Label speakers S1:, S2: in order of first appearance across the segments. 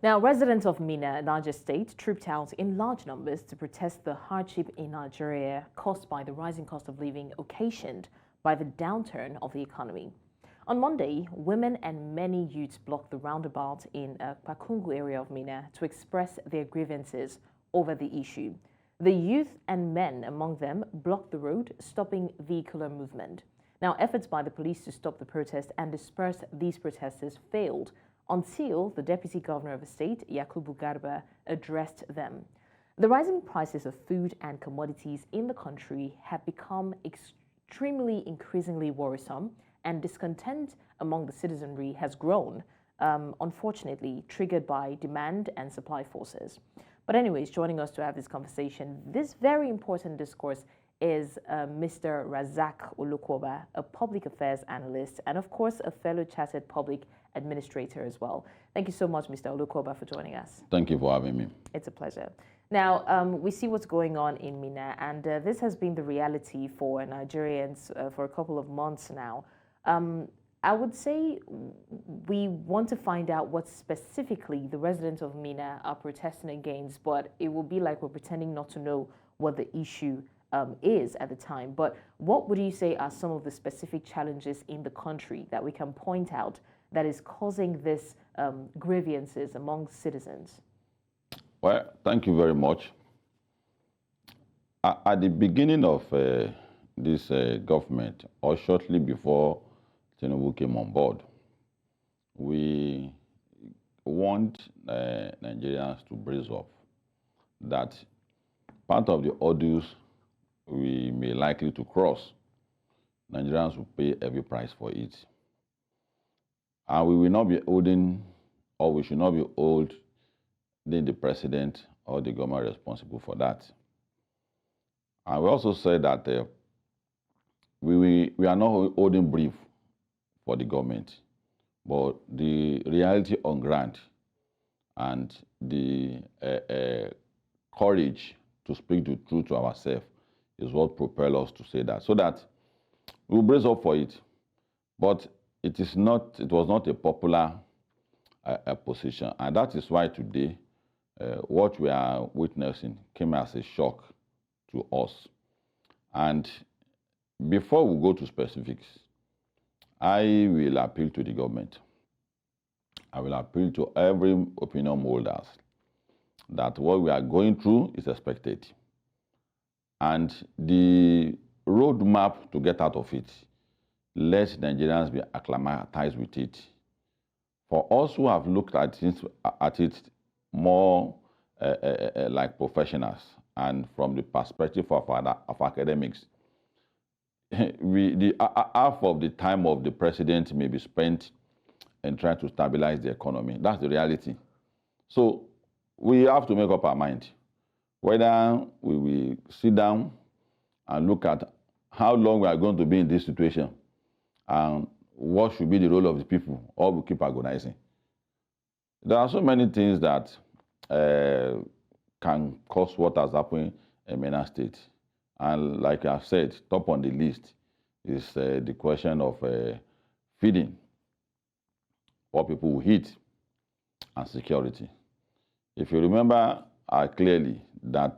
S1: Now, residents of Minna, Niger State, trooped out in large numbers to protest the hardship in Nigeria caused by the rising cost of living occasioned by the downturn of the economy. On Monday, women and many youths blocked the roundabout in Pakungu area of Minna to express their grievances over the issue. The youth and men among them blocked the road, stopping vehicular movement. Now, efforts by the police to stop the protest and disperse these protesters failed until the Deputy Governor of the state, Yakubu Garba, addressed them. The rising prices of food and commodities in the country have become extremely increasingly worrisome, and discontent among the citizenry has grown, unfortunately, triggered by demand and supply forces. But anyways, joining us to have this conversation, this very important discourse is Mr. Razak Olukoba, a public affairs analyst, and of course, a fellow chartered public administrator as well. Thank you so much, Mr. Olukoba, for joining us.
S2: Thank you for having me.
S1: It's a pleasure. Now, we see what's going on in Minna, and this has been the reality for Nigerians for a couple of months now. I would say we want to find out what specifically the residents of Minna are protesting against, but it will be like we're pretending not to know what the issue is at the time. But what would you say are some of the specific challenges in the country that we can point out that is causing this grievances among citizens?
S2: Well, thank you very much. At the beginning of this government, or shortly before Tinubu came on board, we want Nigerians to brace up that part of the ordeals we may likely to cross, Nigerians will pay every price for it. And we will not be holding, or we should not be holding the president or the government responsible for that. And we also said that we are not holding brief for the government, but the reality on ground and the courage to speak the truth to ourselves is what propels us to say that, so that we'll brace up for it. But it was not a popular position, and that is why today what we are witnessing came as a shock to us. And before we go to specifics, I will appeal to the government. I will appeal to every opinion holders that what we are going through is expected. And the roadmap to get out of it, let Nigerians be acclimatized with it. For us who have looked at it more like professionals and from the perspective of academics, half of the time of the president may be spent in trying to stabilize the economy. That's the reality. So we have to make up our mind whether we will sit down and look at how long we are going to be in this situation and what should be the role of the people, or we keep agonizing. There are so many things that can cause what has happened in Minna State. And like I've said, top on the list is the question of feeding, what people will eat, and security. If you remember clearly that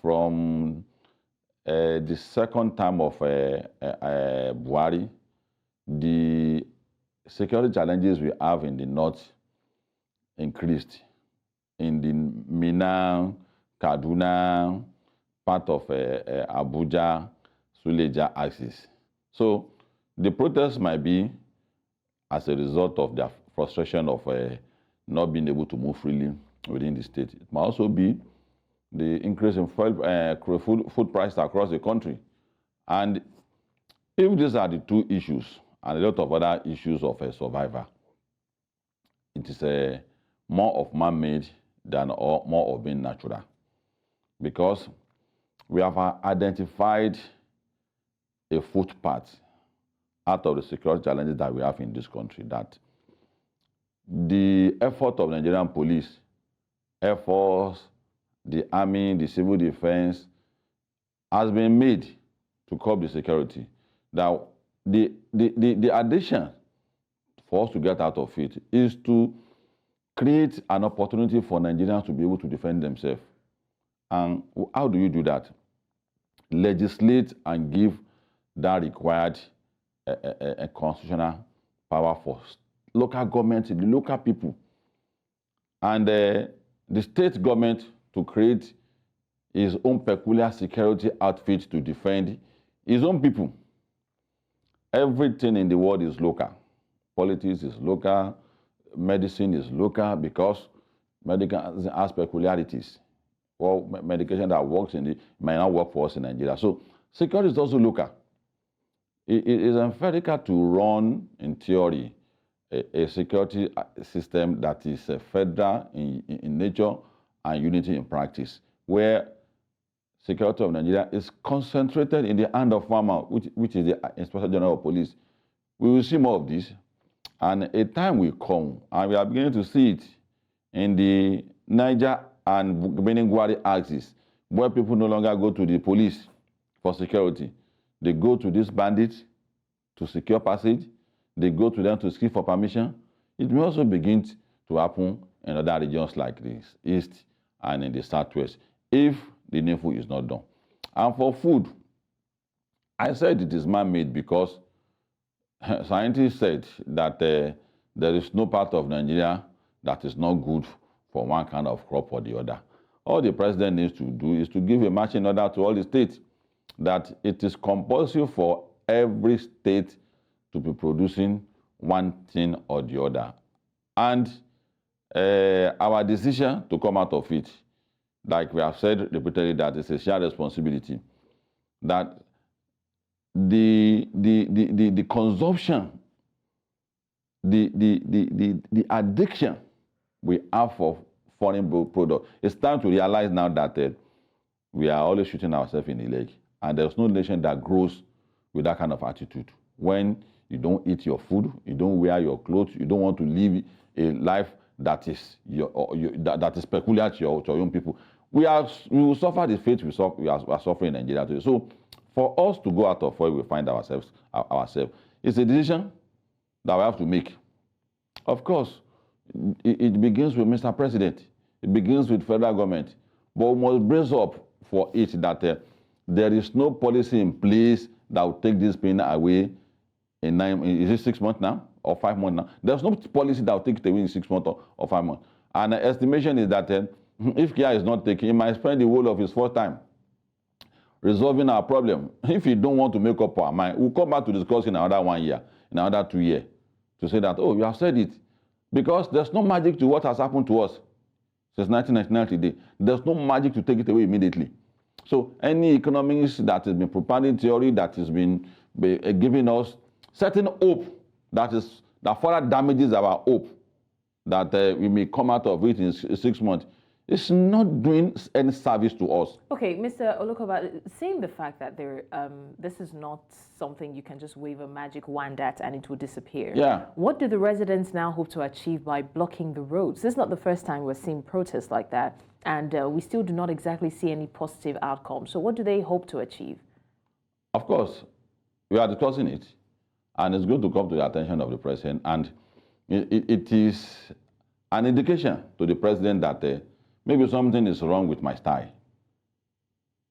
S2: from the second term of Buhari, the security challenges we have in the north increased. In the Minna, Kaduna, part of Abuja, Suleja axis. So the protest might be as a result of the frustration of not being able to move freely within the state. It might also be the increase in food prices across the country. And if these are the two issues, and a lot of other issues of a survivor, it is more of man-made than more of being natural. Because we have identified a footpath out of the security challenges that we have in this country, that the effort of Nigerian police, Air Force, the Army, the Civil Defense has been made to curb the security. Now, the addition for us to get out of it is to create an opportunity for Nigerians to be able to defend themselves. And how do you do that? Legislate and give that required a constitutional power for local government, the local people, and the state government to create his own peculiar security outfit to defend his own people. Everything in the world is local. Politics is local. Medicine is local because medicine has peculiarities. Well, medication that works in may not work for us in Nigeria. So security is also local. It is empirical to run, in theory, a security system that is federal in nature and unity in practice, where security of Nigeria is concentrated in the hand of farmer, which is the Inspector General of Police. We will see more of this, and a time will come, and we are beginning to see it in the Niger and Benin Gwari axis, where people no longer go to the police for security. They go to these bandits to secure passage. They go to them to seek for permission. It may also begin to happen in other regions like the East and in the Southwest, if the needful is not done. And for food, I said it is man-made because scientists said that there is no part of Nigeria that is not good for one kind of crop or the other. All the president needs to do is to give a marching order to all the states that it is compulsory for every state to be producing one thing or the other. And our decision to come out of it, like we have said repeatedly, that it's a shared responsibility, that the consumption, the addiction we have for foreign products, it's time to realize now that we are always shooting ourselves in the leg. And there's no nation that grows with that kind of attitude. When you don't eat your food, you don't wear your clothes, you don't want to live a life that is that is peculiar to your own people. We will suffer the fate we are suffering in Nigeria today. So for us to go out of where we find ourselves, it's a decision that we have to make. Of course, it begins with Mr. President. It begins with federal government. But we must brace up for it that there is no policy in place that will take this pain away in is it 6 months now or 5 months now? There's no policy that will take it away in 6 months or 5 months. And the estimation is that if care is not taken, he might spend the whole of his first time resolving our problem. If you don't want to make up our mind, we'll come back to discuss in another 1 year, in another 2 years, to say that, oh, you have said it. Because there's no magic to what has happened to us since 1999 today. There's no magic to take it away immediately. So any economics that has been propounding theory that has been giving us certain hope that further damages our hope that we may come out of it in 6 months, it's not doing any service to us.
S1: Okay, Mr. Olukoba, seeing the fact that this is not something you can just wave a magic wand at and it will disappear.
S2: Yeah.
S1: What do the residents now hope to achieve by blocking the roads? This is not the first time we're seeing protests like that, and we still do not exactly see any positive outcome. So what do they hope to achieve? Of
S2: course, we are discussing it, and it's going to come to the attention of the president, and it is an indication to the president that maybe something is wrong with my style.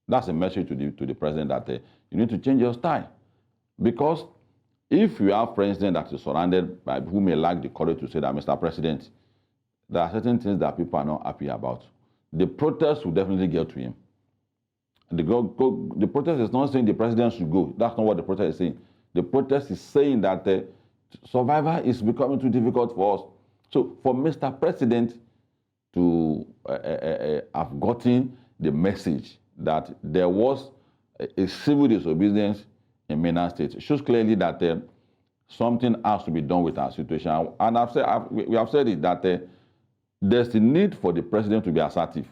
S2: That's a message to the president that you need to change your style. Because if you have president that is surrounded by who may lack the courage to say that, Mr. President, there are certain things that people are not happy about, the protest will definitely get to him. The protest is not saying the president should go. That's not what the protest is saying. The protest is saying that survival is becoming too difficult for us. So for Mr. President to have gotten the message that there was a civil disobedience in Minna State, it shows clearly that something has to be done with our situation. And we have said it, that there's the need for the president to be assertive.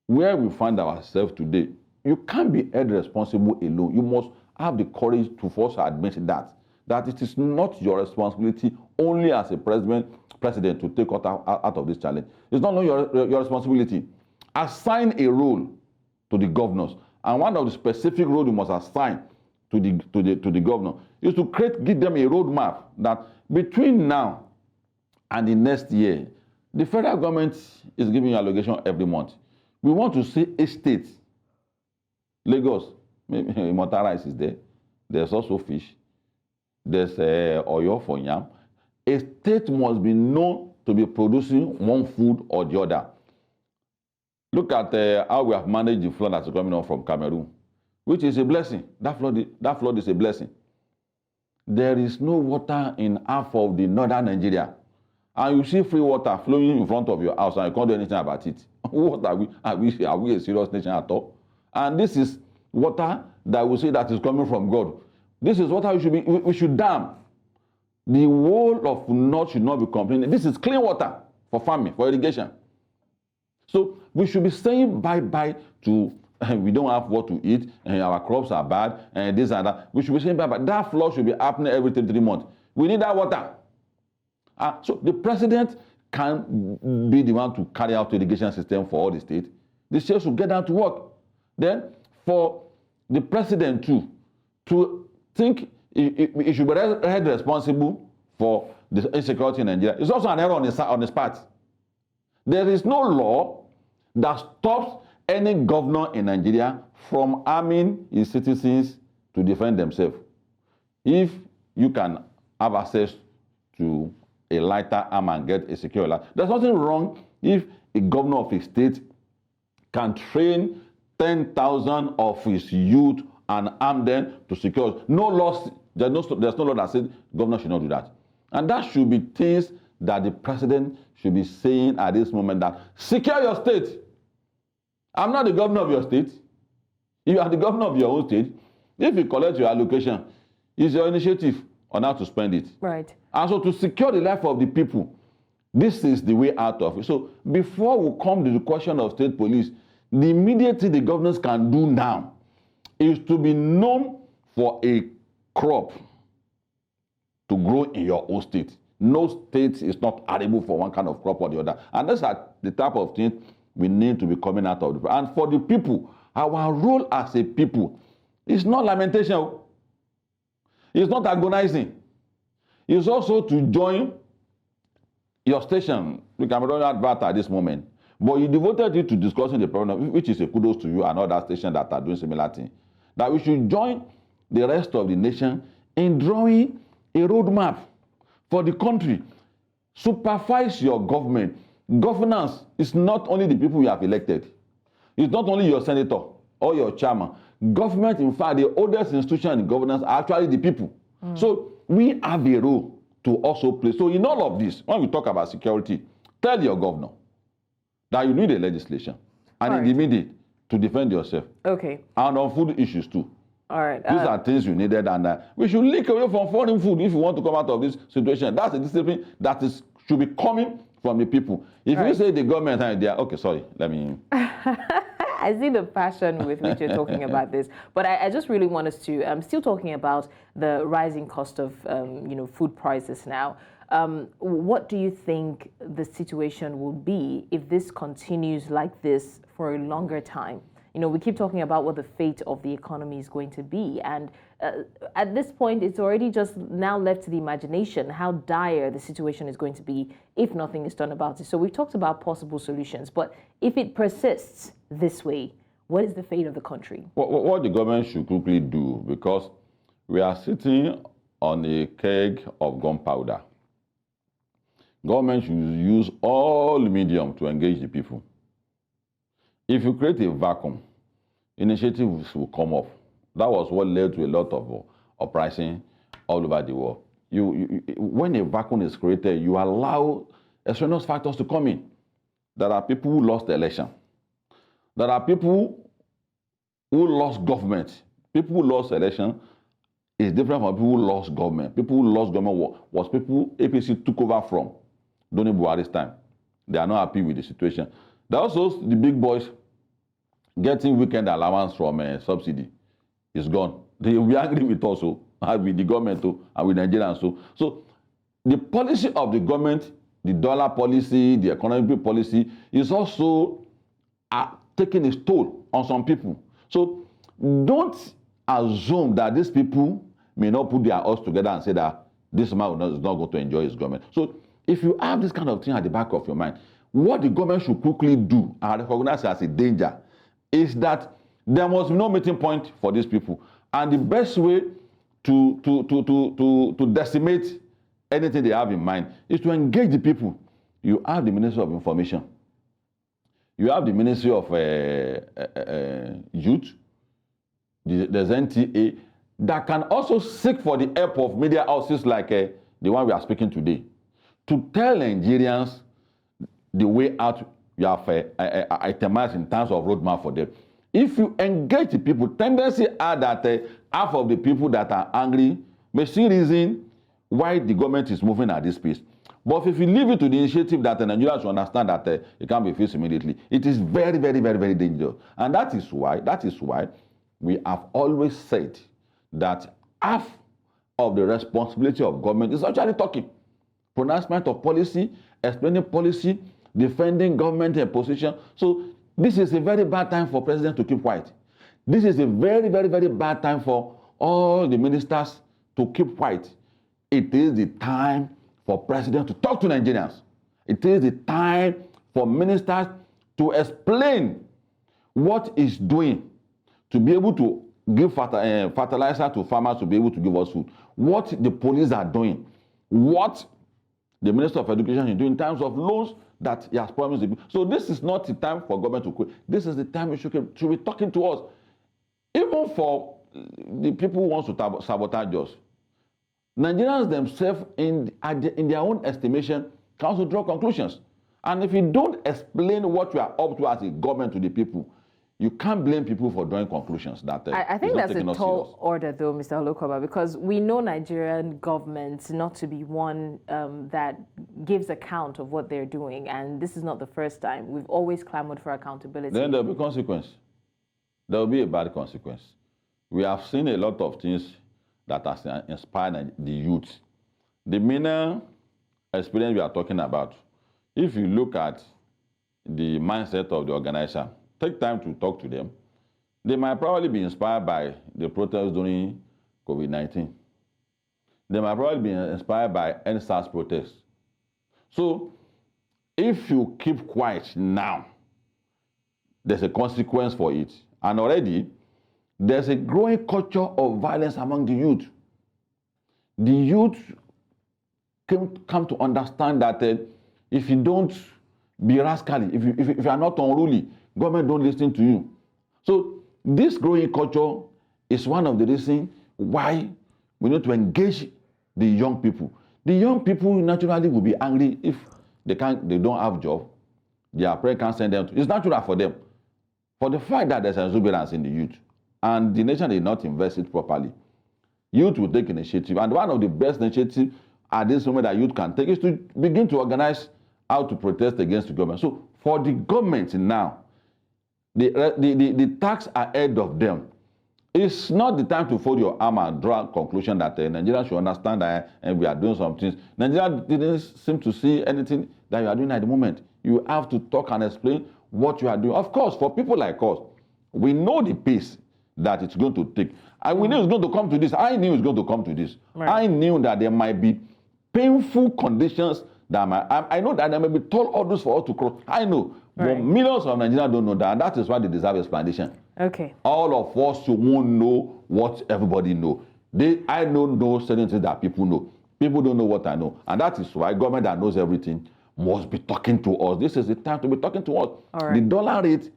S2: Where we find ourselves today, you can't be held responsible alone. You must have the courage to first admit that it is not your responsibility only as a president to take out of this challenge. It's not only your responsibility. Assign a role to the governors. And one of the specific roles you must assign to the governor is to give them a roadmap that between now and the next year, the federal government is giving you allocation every month. We want to see a state. Lagos, maybe Mwita rice is there. There's also fish. There's oil for yam. A state must be known to be producing one food or the other. Look at how we have managed the flood that's coming on from Cameroon, which is a blessing. That flood is a blessing. There is no water in half of the northern Nigeria. And you see free water flowing in front of your house and you can't do anything about it. What are we? Are we a serious nation at all? And this is water that we say that is coming from God. This is water we should dam. The whole of North should not be complaining. This is clean water for farming, for irrigation. So we should be saying bye-bye to we don't have what to eat, and our crops are bad, and this and that. We should be saying bye-bye. That flood should be happening every 3 months. We need that water. So the president can be the one to carry out the irrigation system for all the states. The states should get down to work. Then for the president too, to think he should be held responsible for the insecurity in Nigeria. It's also an error on his part. There is no law that stops any governor in Nigeria from arming his citizens to defend themselves. If you can have access to a lighter arm and get a secure life, there's nothing wrong if a governor of a state can train 10,000 of his youth and arm them to secure. No law, there's no law that says governor should not do that. And that should be things that the president should be saying at this moment, that secure your state. I'm not the governor of your state. You are the governor of your own state. If you collect your allocation, it's your initiative on how to spend it.
S1: Right.
S2: And so to secure the life of the people, this is the way out of it. So before we come to the question of state police, the immediate thing the governors can do now is to be known for a crop to grow in your own state. No state is not arable for one kind of crop or the other. And those are the type of things we need to be coming out of. And for the people, our role as a people is not lamentation. It's not agonizing. It's also to join your station. We can run advert at this moment. But you devoted it to discussing the problem, which is a kudos to you and other stations that are doing similar things. That we should join the rest of the nation in drawing a roadmap for the country. Supervise your government. Governance is not only the people you have elected. It's not only your senator or your chairman. Government, in fact, the oldest institution in governance are actually the people. So we have a role to also play. So in all of this, when we talk about security, tell your governor that you need a legislation and in the immediate to defend yourself.
S1: Okay.
S2: And on food issues too.
S1: All right.
S2: These are things you needed, and we should link away from foreign food if you want to come out of this situation. That's a discipline that should be coming from the people. If you say the government, okay, sorry, let me.
S1: I see the passion with which you're talking about this, but I just really want us to. I'm still talking about the rising cost of food prices now. What do you think the situation will be if this continues like this for a longer time? You know, we keep talking about what the fate of the economy is going to be. And at this point, it's already just now left to the imagination how dire the situation is going to be if nothing is done about it. So we've talked about possible solutions, but if it persists this way, what is the fate of the country?
S2: What the government should quickly do, because we are sitting on a keg of gunpowder. Government should use all medium to engage the people. If you create a vacuum, initiatives will come up. That was what led to a lot of uprising all over the world. When a vacuum is created, you allow external factors to come in. There are people who lost the election. There are people who lost government. People who lost election is different from people who lost government. People who lost government was people APC took over from during Buhari's time. They are not happy with the situation. There are also the big boys getting weekend allowance from subsidy. It's gone. They will be angry with us, with the government, and with Nigerians. So the policy of the government, the dollar policy, the economic policy, is also taking its toll on some people. So don't assume that these people may not put their heads together and say that this man is not going to enjoy his government. So if you have this kind of thing at the back of your mind, what the government should quickly do and recognize as a danger is that there must be no meeting point for these people. And the best way to decimate anything they have in mind is to engage the people. You have the Ministry of Information. You have the Ministry of Youth. There's NTA that can also seek for the help of media houses like the one we are speaking today to tell Nigerians the way out you have itemized in terms of roadmap for them. If you engage the people, tendency are that half of the people that are angry may see reason why the government is moving at this pace. But if you leave it to the initiative that the Nigerians should understand that it can be fixed immediately, it is very, very, very, very dangerous. And that is why we have always said that half of the responsibility of government is actually talking. Pronouncement of policy, explaining policy, defending government position. So this is a very bad time for president to keep quiet. This is a very, very, very bad time for all the ministers to keep quiet. It is the time for president to talk to Nigerians. It is the time for ministers to explain what he's doing to be able to give fertilizer to farmers to be able to give us food. What the police are doing. What the Minister of Education is doing in terms of loans that he has promised. So this is not the time for government to quit. This is the time we should be talking to us. Even for the people who want to sabotage us. Nigerians themselves, in their own estimation, can also draw conclusions. And if you don't explain what you are up to as a government to the people, you can't blame people for drawing conclusions. That
S1: I think that's a tall order, though, Mr. Olukoba, because we know Nigerian government not to be one that gives account of what they're doing, and this is not the first time. We've always clamored for accountability.
S2: Then there will be consequence. There will be a bad consequence. We have seen a lot of things that has inspired the youth. The MENA experience we are talking about, if you look at the mindset of the organizer, take time to talk to them, they might probably be inspired by the protests during COVID-19. They might probably be inspired by NSAS protests. So if you keep quiet now, there's a consequence for it. And already, there's a growing culture of violence among the youth. The youth come to understand that if you don't be rascally, if you are not unruly, government don't listen to you. So this growing culture is one of the reasons why we need to engage the young people. The young people naturally will be angry if they don't have job. Their parents can't send them to. It's natural for them. For the fact that there's exuberance in the youth and the nation did not invest it properly, youth will take initiative. And one of the best initiatives at this moment that youth can take is to begin to organize how to protest against the government. So for the government now, the tax ahead of them. It's not the time to fold your arm and draw a conclusion that Nigeria should understand that we are doing some things. Nigeria didn't seem to see anything that you are doing at the moment. You have to talk and explain what you are doing. Of course, for people like us, we know the pace that it's going to take. And we knew it's going to come to this. I knew it's going to come to this. Right. I knew that there might be painful conditions that I know that there may be tall orders for us to cross. I know. Right. But millions of Nigerians don't know that, and that is why they deserve explanation.
S1: Okay.
S2: All of us won't know what everybody knows. I don't know certain things that people know. People don't know what I know. And that is why government that knows everything must be talking to us. This is the time to be talking to us. All right. The dollar rate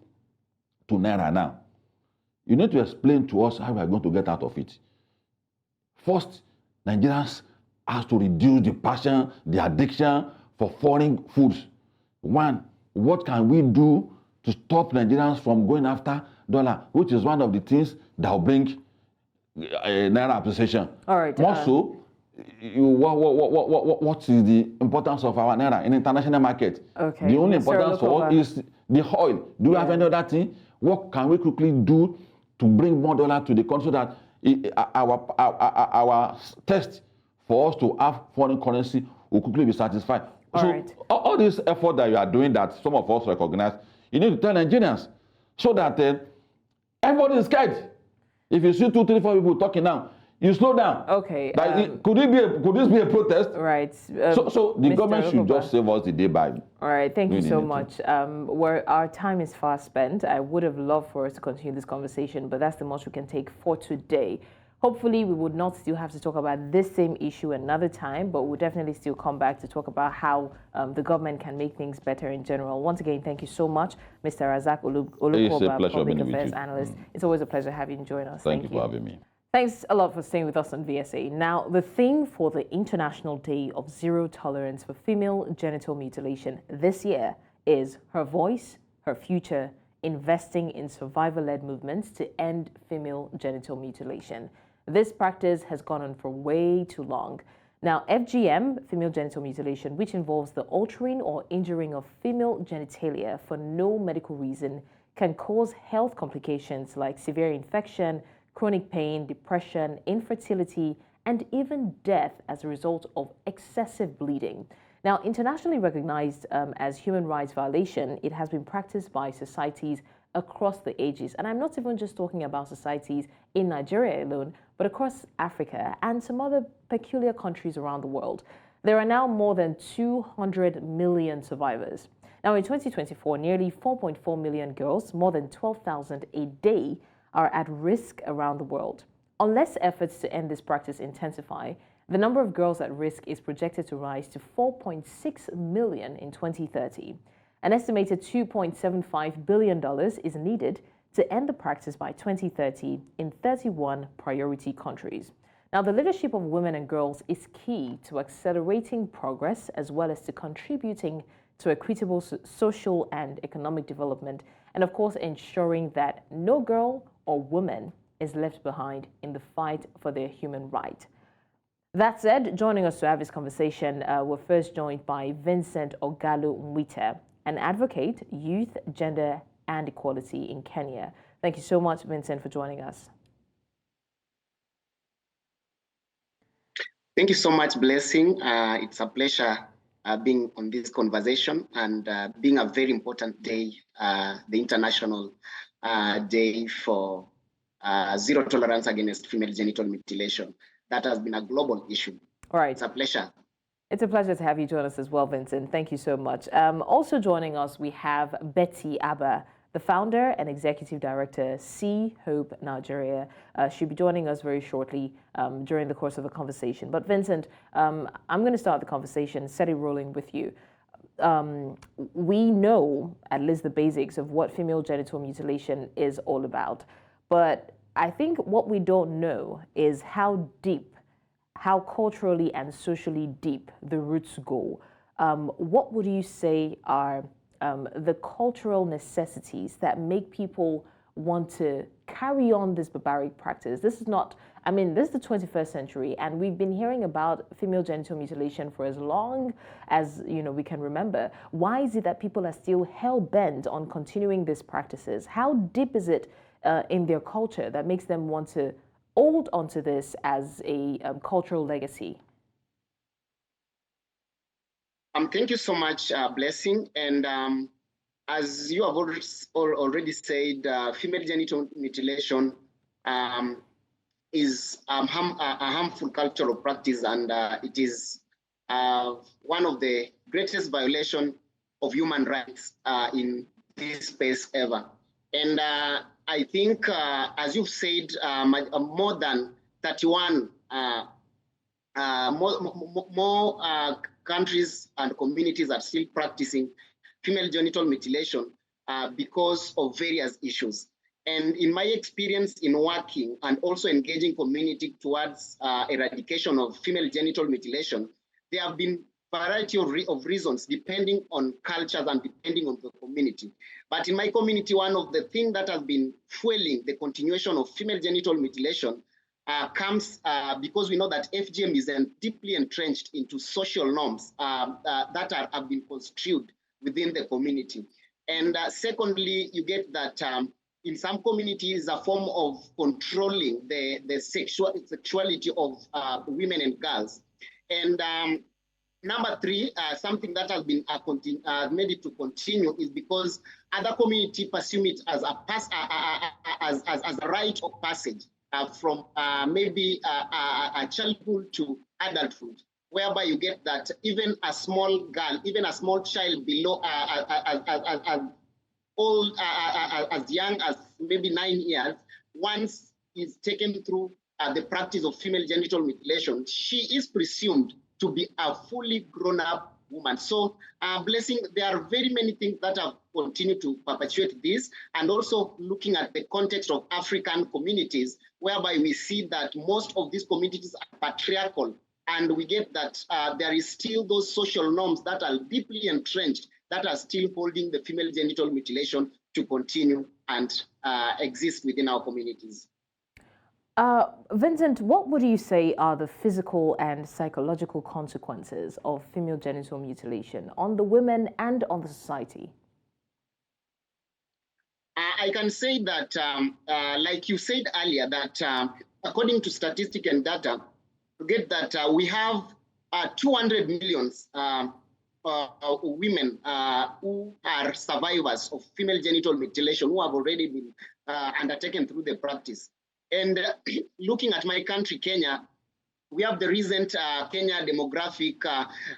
S2: to Naira now. You need to explain to us how we are going to get out of it. First, Nigerians have to reduce the passion, the addiction for foreign foods. One, what can we do to stop Nigerians from going after dollar, which is one of the things that will bring Naira appreciation. All right. Also, what is the importance of our Naira in international market? Okay. The only importance for us is the oil. Do you have any other thing? What can we quickly do to bring more dollar to the country so that our test for us to have foreign currency will quickly be satisfied? All this effort that you are doing that some of us recognize, you need to tell Nigerians so that everybody is scared. If you see 2, 3, 4 people talking now, You slow down.
S1: Okay.
S2: Could this be a protest?
S1: Right.
S2: So the government should just save us the day by.
S1: All right. Thank you so much. Our time is fast spent. I would have loved for us to continue this conversation, but that's the most we can take for today. Hopefully, we would not still have to talk about this same issue another time, but we'll definitely still come back to talk about how the government can make things better in general. Once again, thank you so much, Mr. Razak Olukoba, Public Affairs Analyst. It's always a pleasure having you join us.
S2: Thank you for having me.
S1: Thanks a lot for staying with us on VSA. Now, the theme for the International Day of Zero Tolerance for Female Genital Mutilation this year is Her Voice, Her Future, Investing in Survivor-Led Movements to End Female Genital Mutilation. This practice has gone on for way too long. Now, FGM, female genital mutilation, which involves the altering or injuring of female genitalia for no medical reason, can cause health complications like severe infection, chronic pain, depression, infertility, and even death as a result of excessive bleeding. Now, internationally recognized as human rights violation, it has been practiced by societies across the ages. And I'm not even just talking about societies in Nigeria alone, but across Africa and some other peculiar countries around the world. There are now more than 200 million survivors. Now, in 2024, nearly 4.4 million girls, more than 12,000 a day, are at risk around the world. Unless efforts to end this practice intensify, the number of girls at risk is projected to rise to 4.6 million in 2030. An estimated $2.75 billion is needed to end the practice by 2030 in 31 priority countries. Now, the leadership of women and girls is key to accelerating progress as well as to contributing to equitable social and economic development, and of course, ensuring that no girl or woman is left behind in the fight for their human right. That said, joining us to have this conversation, we're first joined by Vincent Ogallo Mwita, an advocate, youth, gender, and equality in Kenya. Thank you so much, Vincent, for joining us.
S3: Thank you so much, Blessing. It's a pleasure being on this conversation and being a very important day, the International Day for Zero Tolerance Against Female Genital Mutilation. That has been a global issue.
S1: All right.
S3: It's a pleasure.
S1: It's a pleasure to have you join us as well, Vincent. Thank you so much. Also joining us, we have Betty Abah, the founder and executive director, See Hope Nigeria. She'll be joining us very shortly during the course of the conversation. But Vincent, I'm going to start the conversation, set it rolling with you. We know at least the basics of what female genital mutilation is all about. But I think what we don't know is how deep, how culturally and socially deep the roots go. What would you say are the cultural necessities that make people want to carry on this barbaric practice? This is not, I mean, this is the 21st century, and we've been hearing about female genital mutilation for as long as, you know, we can remember. Why is it that people are still hell-bent on continuing these practices? How deep is it in their culture that makes them want to hold onto this as a cultural legacy?
S3: Thank you so much, Blessing. And as you have already said, female genital mutilation is a harmful cultural practice, and it is one of the greatest violations of human rights in this space ever. And I think, as you've said, more than 31 countries and communities are still practicing female genital mutilation because of various issues. And in my experience in working and also engaging community towards eradication of female genital mutilation, there have been a variety of reasons depending on cultures and depending on the community. But in my community, one of the things that has been fueling the continuation of female genital mutilation comes because we know that FGM is deeply entrenched into social norms that have been construed within the community. And secondly, you get that in some communities, a form of controlling the sexuality of women and girls. And number three, something that has been made it to continue is because other communities pursue it as a rite of passage. from maybe childhood to adulthood, whereby you get that even a small girl, even a small child below as young as maybe 9 years, once is taken through the practice of female genital mutilation, she is presumed to be a fully grown-up woman. So, Blessing, there are very many things that have continued to perpetuate this, and also looking at the context of African communities, whereby we see that most of these communities are patriarchal, and we get that there is still those social norms that are deeply entrenched that are still holding the female genital mutilation to continue and exist within our communities.
S1: Vincent, what would you say are the physical and psychological consequences of female genital mutilation on the women and on the society?
S3: I can say that, like you said earlier, that according to statistics and data, you get that we have 200 million women who are survivors of female genital mutilation who have already been undertaken through the practice. And looking at my country, Kenya, we have the recent Kenya Demographic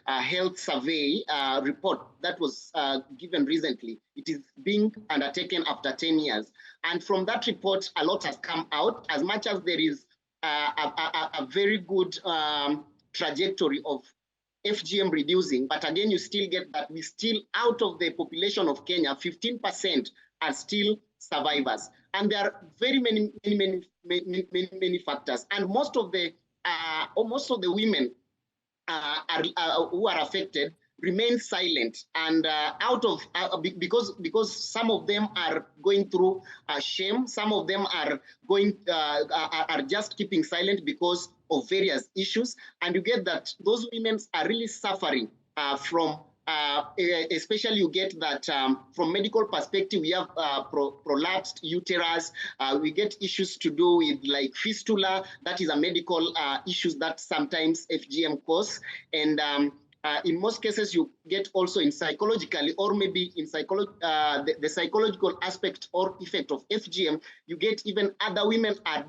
S3: Health Survey report that was given recently. It is being undertaken after 10 years. And from that report, a lot has come out, as much as there is a very good trajectory of FGM reducing. But again, you still get that we still, out of the population of Kenya, 15% are still survivors. And there are very many factors. And most of the women who are affected remain silent, and because some of them are going through shame, some of them are just keeping silent because of various issues, and you get that those women are really suffering from. Especially you get that from medical perspective, we have prolapsed uterus, we get issues to do with like fistula, that is a medical issues that sometimes FGM cause, and in most cases you get also in psychologically, or maybe in the psychological aspect or effect of FGM, you get even other women are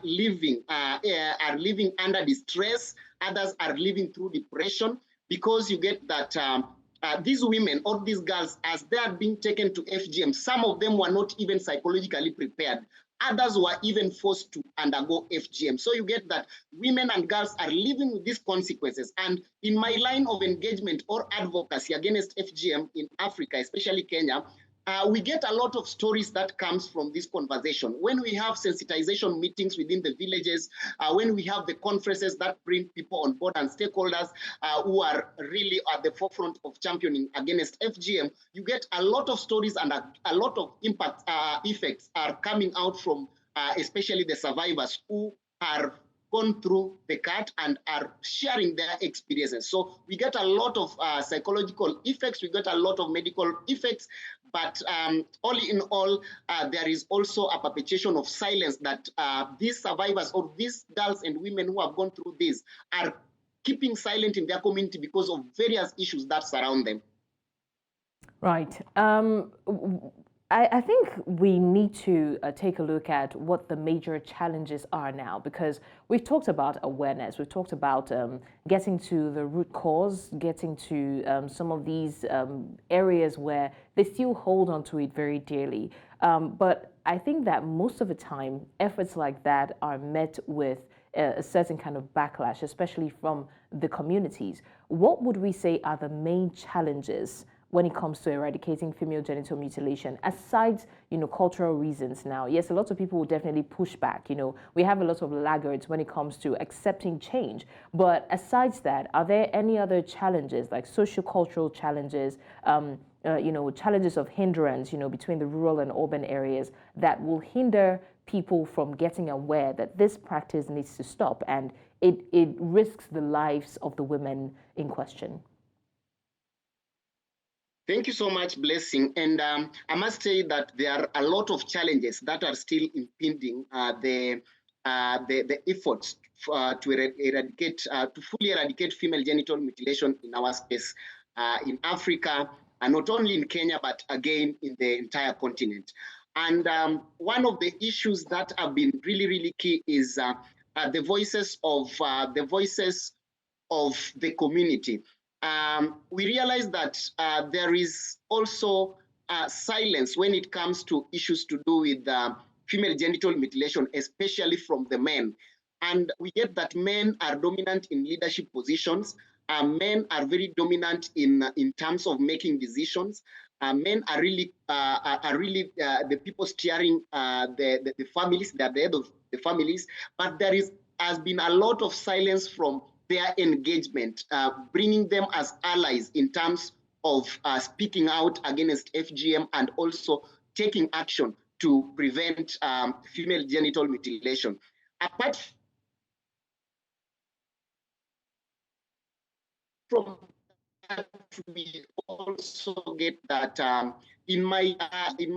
S3: living under distress, others are living through depression, because you get that these women or these girls, as they are being taken to FGM, some of them were not even psychologically prepared. Others were even forced to undergo FGM. So you get that women and girls are living with these consequences. And in my line of engagement or advocacy against FGM in Africa, especially Kenya, we get a lot of stories that comes from this conversation. When we have sensitization meetings within the villages, when we have the conferences that bring people on board and stakeholders who are really at the forefront of championing against FGM, you get a lot of stories and a lot of impact effects are coming out from especially the survivors who are gone through the cut and are sharing their experiences. So we get a lot of psychological effects, we get a lot of medical effects, but all in all, there is also a perpetuation of silence that these survivors or these girls and women who have gone through this are keeping silent in their community because of various issues that surround them.
S1: Right. I think we need to take a look at what the major challenges are now, because we've talked about awareness, we've talked about getting to the root cause, getting to some of these areas where they still hold on to it very dearly. But I think that most of the time, efforts like that are met with a certain kind of backlash, especially from the communities. What would we say are the main challenges when it comes to eradicating female genital mutilation, aside, cultural reasons now? Yes, a lot of people will definitely push back. We have a lot of laggards when it comes to accepting change. But aside that, are there any other challenges, like socio-cultural challenges, challenges of hindrance, between the rural and urban areas that will hinder people from getting aware that this practice needs to stop and it risks the lives of the women in question?
S3: Thank you so much, Blessing. And I must say that there are a lot of challenges that are still impeding the efforts to fully eradicate female genital mutilation in our space in Africa, and not only in Kenya, but again in the entire continent. And one of the issues that have been really, really key is the voices of the community. We realize that there is also silence when it comes to issues to do with female genital mutilation, especially from the men. And we get that men are dominant in leadership positions. Men are very dominant in terms of making decisions. Men are really the people steering the families. They are the head of the families. But there has been a lot of silence from their engagement, bringing them as allies in terms of speaking out against FGM and also taking action to prevent female genital mutilation. Apart from that, we also get that in my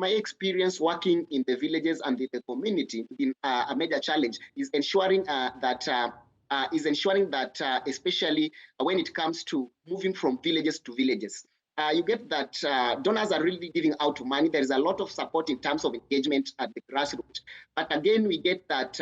S3: experience working in the villages and in the community, a major challenge is ensuring that especially when it comes to moving from villages to villages. You get that donors are really giving out money. There is a lot of support in terms of engagement at the grassroots. But again, we get that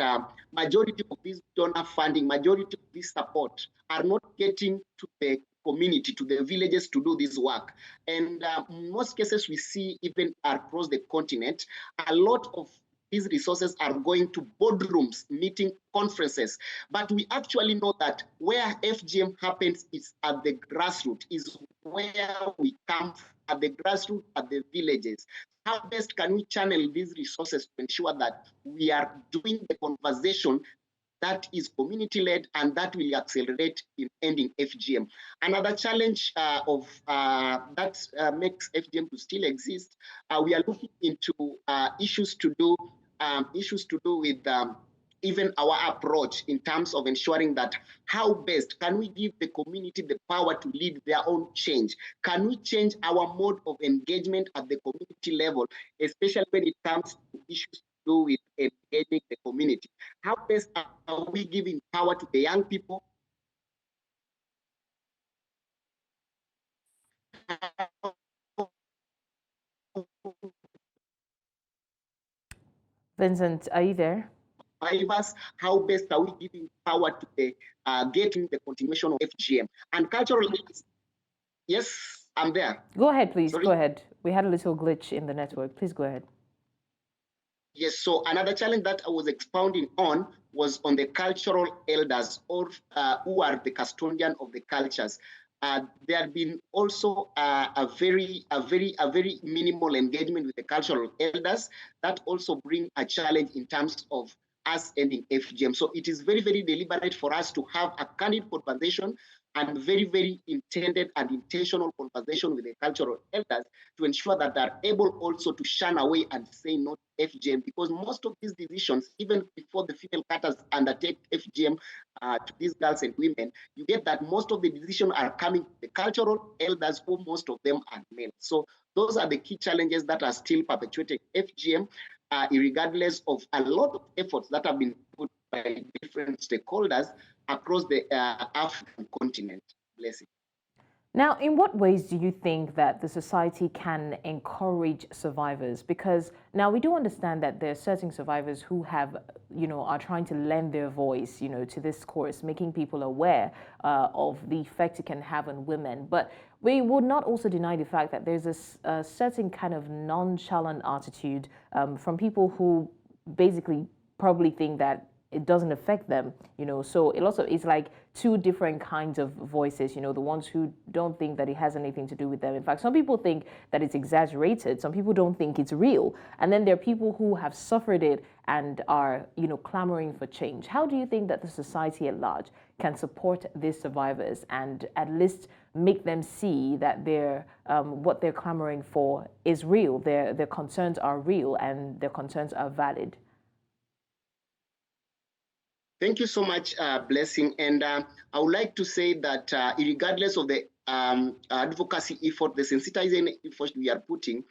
S3: majority of this donor funding, majority of this support are not getting to the community, to the villages to do this work. And in most cases, we see even across the continent, a lot of these resources are going to boardrooms, meeting, conferences. But we actually know that where FGM happens is at the grassroots, is where we come at the grassroots, at the villages. How best can we channel these resources to ensure that we are doing the conversation that is community-led and that will accelerate in ending FGM. Another challenge that makes FGM to still exist, we are looking into issues to do with even our approach in terms of ensuring that how best can we give the community the power to lead their own change? Can we change our mode of engagement at the community level, especially when it comes to issues to do with engaging the community? How best are we giving power to the young people?
S1: Vincent, are you there?
S3: How best are we giving power to the getting the continuation of FGM and cultural? Yes, I'm there.
S1: Go ahead, please.
S3: Sorry?
S1: Go ahead. We had a little glitch in the network. Please go ahead.
S3: Yes, so another challenge that I was expounding on was on the cultural elders, or who are the custodian of the cultures. There have been also a very minimal engagement with the cultural elders that also bring a challenge in terms of us ending FGM. So it is very, very deliberate for us to have a candid conversation and very, very intended and intentional conversation with the cultural elders to ensure that they're able also to shun away and say no to FGM, because most of these decisions, even before the female cutters undertake FGM to these girls and women, you get that most of the decisions are coming to the cultural elders, who most of them are male. So those are the key challenges that are still perpetuating FGM, regardless of a lot of efforts that have been put by different stakeholders across the African continent. Bless you.
S1: Now, in what ways do you think that the society can encourage survivors? Because now we do understand that there are certain survivors who have, are trying to lend their voice, to this course, making people aware of the effect it can have on women. But we would not also deny the fact that there's a certain kind of nonchalant attitude from people who basically probably think that it doesn't affect them, so it's like two different kinds of voices, the ones who don't think that it has anything to do with them. In fact, some people think that it's exaggerated. Some people don't think it's real. And then there are people who have suffered it and are, clamoring for change. How do you think that the society at large can support these survivors and at least make them see that what they're clamoring for is real, their concerns are real and their concerns are valid?
S3: Thank you so much, Blessing. And I would like to say that regardless of the advocacy effort, the sensitizing effort we are putting,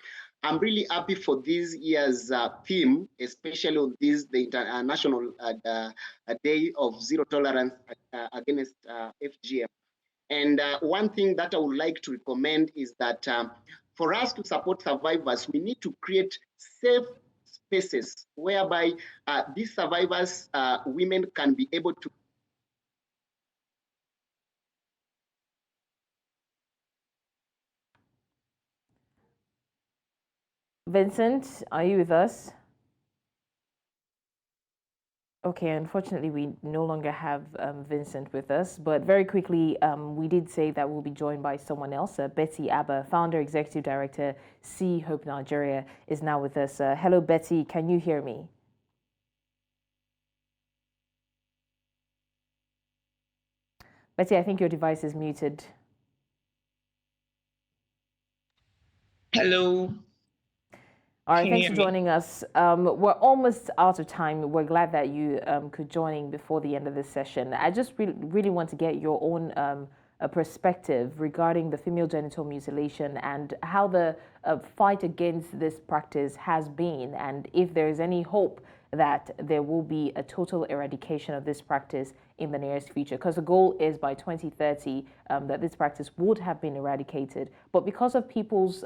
S3: I'm really happy for this year's theme, especially on the International Day of Zero Tolerance against FGM. And one thing that I would like to recommend is that for us to support survivors, we need to create safe spaces whereby these survivors, women, can be able to.
S1: Vincent, are you with us? Okay, unfortunately, we no longer have Vincent with us, but very quickly, we did say that we'll be joined by someone else. Betty Abah, founder, executive director, See Hope Nigeria, is now with us. Hello, Betty, can you hear me? Betty, I think your device is muted.
S4: Hello.
S1: All right, thanks for joining us. We're almost out of time. We're glad that you could join in before the end of this session. I just really want to get your own perspective regarding the female genital mutilation and how the fight against this practice has been, and if there is any hope that there will be a total eradication of this practice in the nearest future, because the goal is by 2030 that this practice would have been eradicated. But because of people's,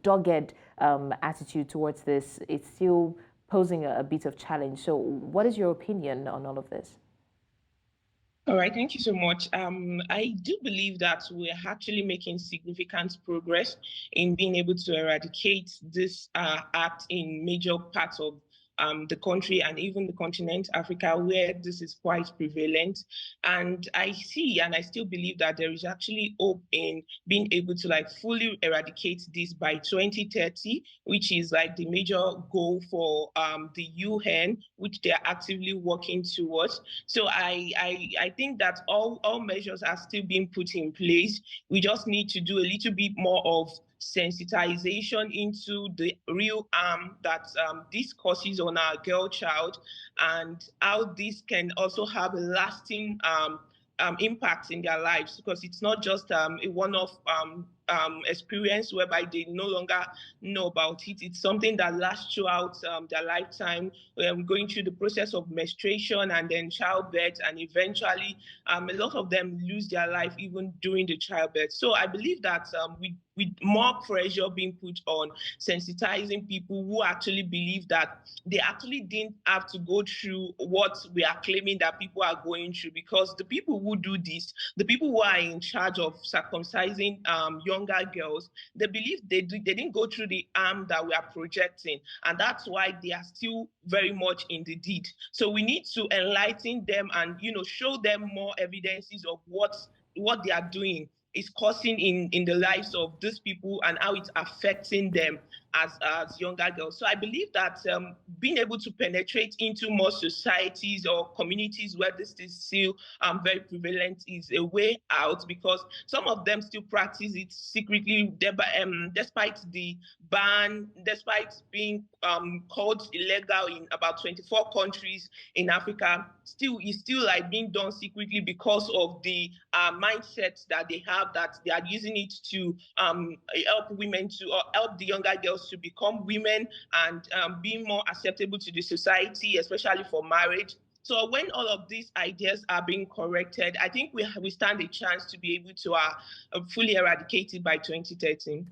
S1: dogged attitude towards this, it's still posing a bit of challenge. So what is your opinion on all of this?
S4: All right, thank you so much. I do believe that we're actually making significant progress in being able to eradicate this act in major parts of the country and even the continent, Africa, where this is quite prevalent. And I see and I still believe that there is actually hope in being able to fully eradicate this by 2030, which is the major goal for the UN, which they're actively working towards. So I think that all measures are still being put in place. We just need to do a little bit more of sensitization into the real harm that this causes on our girl child, and how this can also have a lasting impact in their lives, because it's not just a one-off experience whereby they no longer know about it. It's something that lasts throughout their lifetime, going through the process of menstruation and then childbirth, and eventually a lot of them lose their life even during the childbirth. So I believe that with more pressure being put on sensitizing people who actually believe that they actually didn't have to go through what we are claiming that people are going through, because the people who do this, the people who are in charge of circumcising younger girls, they believe they didn't go through the harm that we are projecting, and that's why they are still very much in the deed. So we need to enlighten them and show them more evidences of what they are doing is causing in the lives of these people and how it's affecting them as younger girls. So I believe that being able to penetrate into more societies or communities where this is still very prevalent is a way out, because some of them still practice it secretly, despite the ban, despite being called illegal in about 24 countries in Africa. It's still being done secretly because of the mindset that they have, that they are using it to help women to help the younger girls to become women and being more acceptable to the society, especially for marriage. So when all of these ideas are being corrected, I think we stand a chance to be able to fully eradicate it by 2030.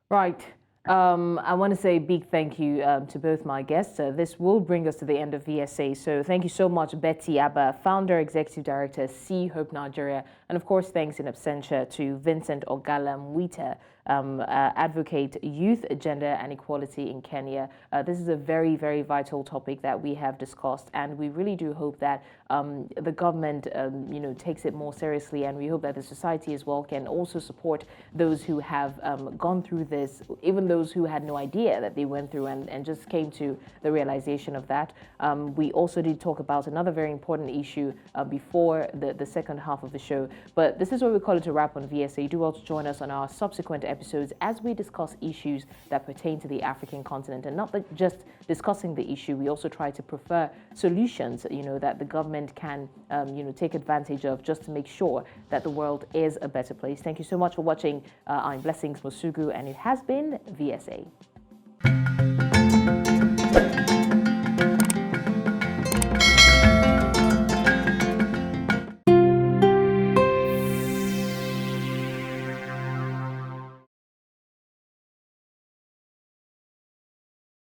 S1: Right. I want to say a big thank you to both my guests. This will bring us to the end of VSA. So thank you so much, Betty Abah, founder, executive director, See Hope Nigeria. And of course, thanks in absentia to Vincent Ogallo Mwita, advocate youth, gender and equality in Kenya. This is a very, very vital topic that we have discussed, and we really do hope that the government, takes it more seriously, and we hope that the society as well can also support those who have gone through this, even those who had no idea that they went through and just came to the realization of that. We also did talk about another very important issue before the second half of the show, but this is what we call it a wrap on VSA. Do well to join us on our subsequent episodes as we discuss issues that pertain to the African continent, and not just discussing the issue. We also try to prefer solutions, that the government can, take advantage of, just to make sure that the world is a better place. Thank you so much for watching. I'm Blessings Mosugu, and it has been VSA.